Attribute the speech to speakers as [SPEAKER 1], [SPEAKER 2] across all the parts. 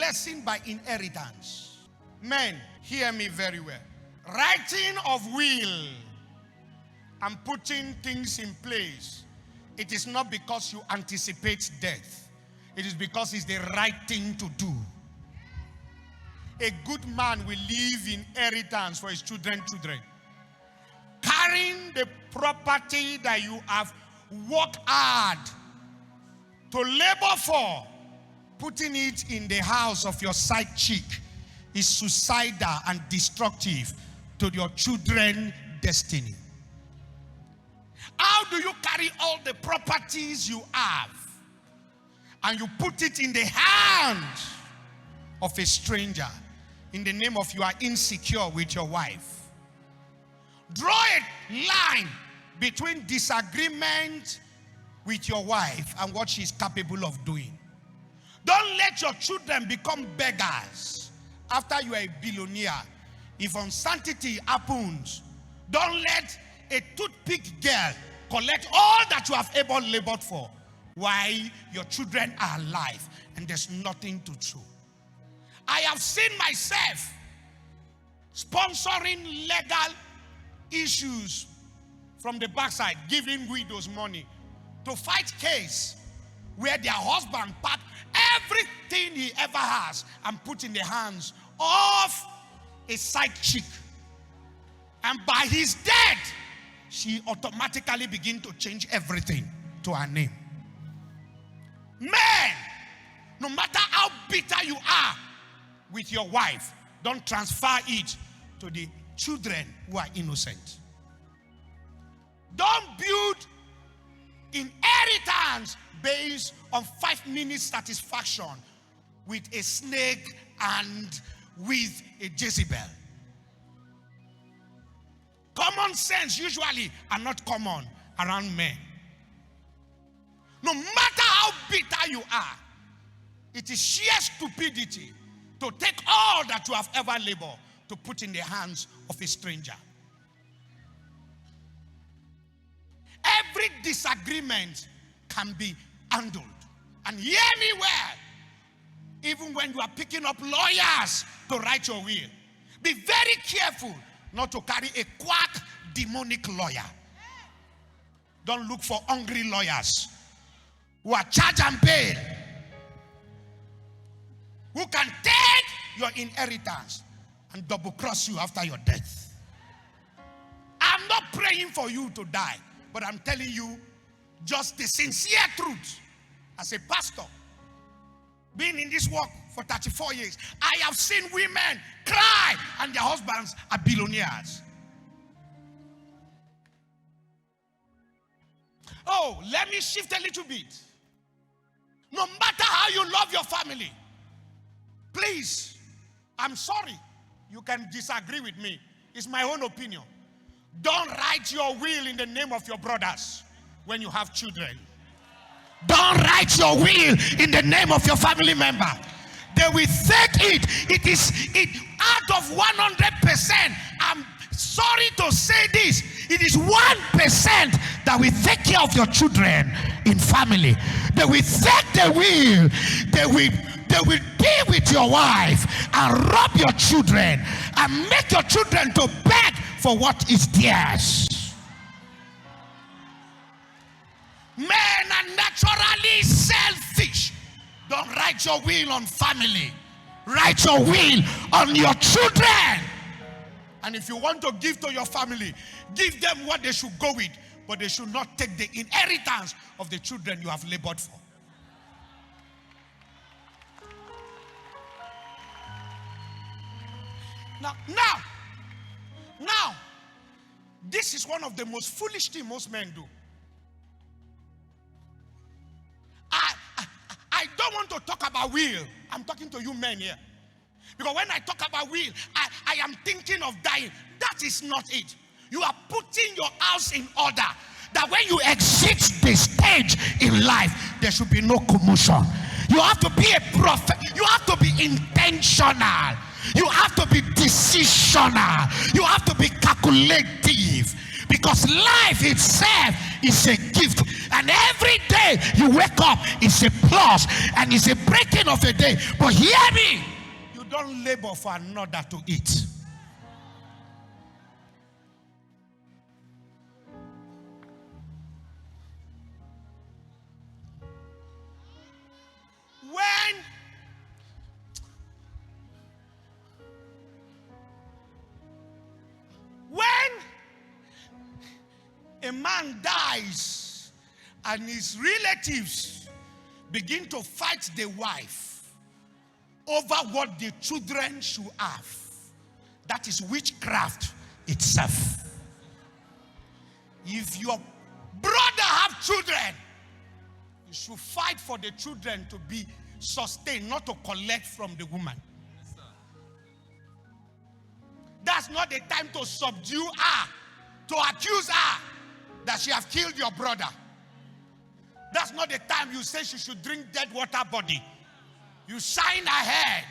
[SPEAKER 1] blessing by inheritance. Men, hear me very well. Writing of will and putting things in place, it is not because you anticipate death. It is because it's the right thing to do. A good man will leave inheritance for his children. Carrying the property that you have worked hard to labor for, putting it in the house of your side chick is suicidal and destructive to your children's destiny. How do you carry all the properties you have and you put it in the hands of a stranger in the name of you are insecure with your wife? Draw a line between disagreement with your wife and what she's capable of doing. Don't let your children become beggars after you are a billionaire. If uncertainty happens, don't let a toothpick girl collect all that you have ever labored for while your children are alive and there's nothing to show. I have seen myself sponsoring legal issues from the backside, giving widows money to fight case where their husband packed everything he ever has and put in the hands of a side chick. And by his death, she automatically begin to change everything to her name. Men, no matter how bitter you are with your wife, don't transfer it to the children who are innocent. Don't build inheritance based on 5 minutes satisfaction with a snake and with a Jezebel. Common sense usually are not common around men. No matter how bitter you are, it is sheer stupidity to take all that you have ever labored to put in the hands of a stranger. Every disagreement can be handled. And hear me well, even when you are picking up lawyers to write your will, be very careful not to carry a quack demonic lawyer. Don't look for hungry lawyers who are charge and bail, who can take your inheritance and double cross you after your death. I'm not praying for you to die, but I'm telling you just the sincere truth. As a pastor, being in this work for 34 years, I have seen women cry and their husbands are billionaires. Oh, let me shift a little bit. No matter how you love your family, please, I'm sorry, you can disagree with me. It's my own opinion. Don't write your will in the name of your brothers when you have children. Don't write your will in the name of your family member. They will take it out of 100%. I'm sorry to say this. It is 1% that will take care of your children in family. They will take the will. They will be with your wife and rob your children and make your children to beg for what is theirs. Men are naturally selfish. Don't write your will on family. Write your will on your children. And if you want to give to your family, give them what they should go with, but they should not take the inheritance of the children you have labored for. Now, this is one of the most foolish things most men do. I don't want to talk about will. I'm talking to you men here. Because when I talk about will, I am thinking of dying. That is not it. You are putting your house in order, that when you exit the stage in life, there should be no commotion. You have to be a prophet. You have to be intentional. You have to be decisional. You have to be calculative. Because life itself is a gift. And every day you wake up is a plus and it's a breaking of a day. But hear me, you don't labor for another to eat. When a man dies and his relatives begin to fight the wife over what the children should have, that is witchcraft itself. If your brother have children, you should fight for the children to be sustained, not to collect from the woman. That's not the time to subdue her, to accuse her that she have killed your brother. That's not the time you say she should drink dead water body. You shine her head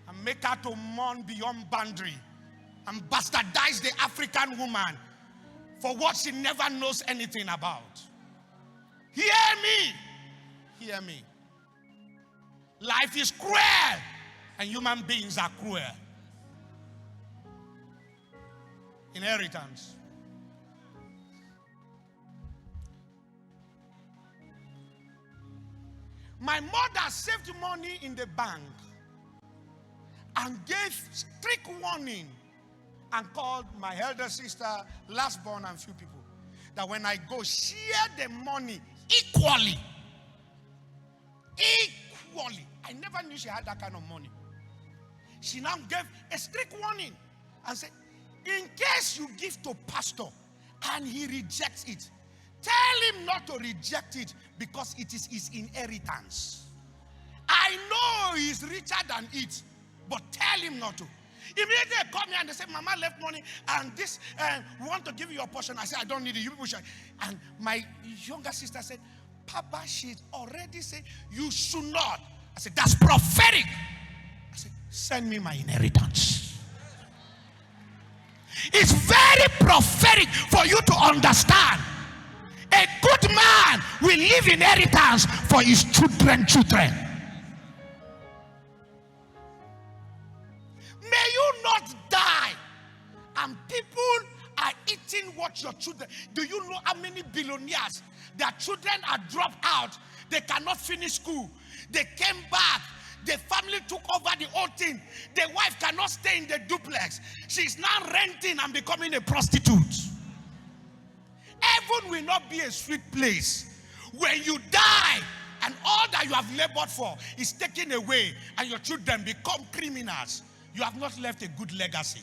[SPEAKER 1] and make her to mourn beyond boundary and bastardize the African woman for what she never knows anything about. Hear me. Hear me. Life is cruel and human beings are cruel. Inheritance. My mother saved money in the bank and gave strict warning and called my elder sister, last born, and few people that when I go, share the money equally. Equally. I never knew she had that kind of money. She now gave a strict warning and said, in case you give to pastor and he rejects it, tell him not to reject it because it is his inheritance. I know he's richer than it, but tell him not to. Immediately they called me and they said, Mama left money and this, we want to give you your portion. I said, I don't need it. You people should. And my younger sister said, Papa, she already said, you should not. I said, that's prophetic. I said, send me my inheritance. It's very prophetic for you to understand. A good man will leave inheritance for his children. May you not die and people are eating what your children. Do you know how many billionaires, their children are dropped out, they cannot finish school, they came back, the family took over the whole thing, the wife cannot stay in the duplex, she's now renting and becoming a prostitute. Heaven will not be a sweet place when you die and all that you have labored for is taken away and your children become criminals. You have not left a good legacy.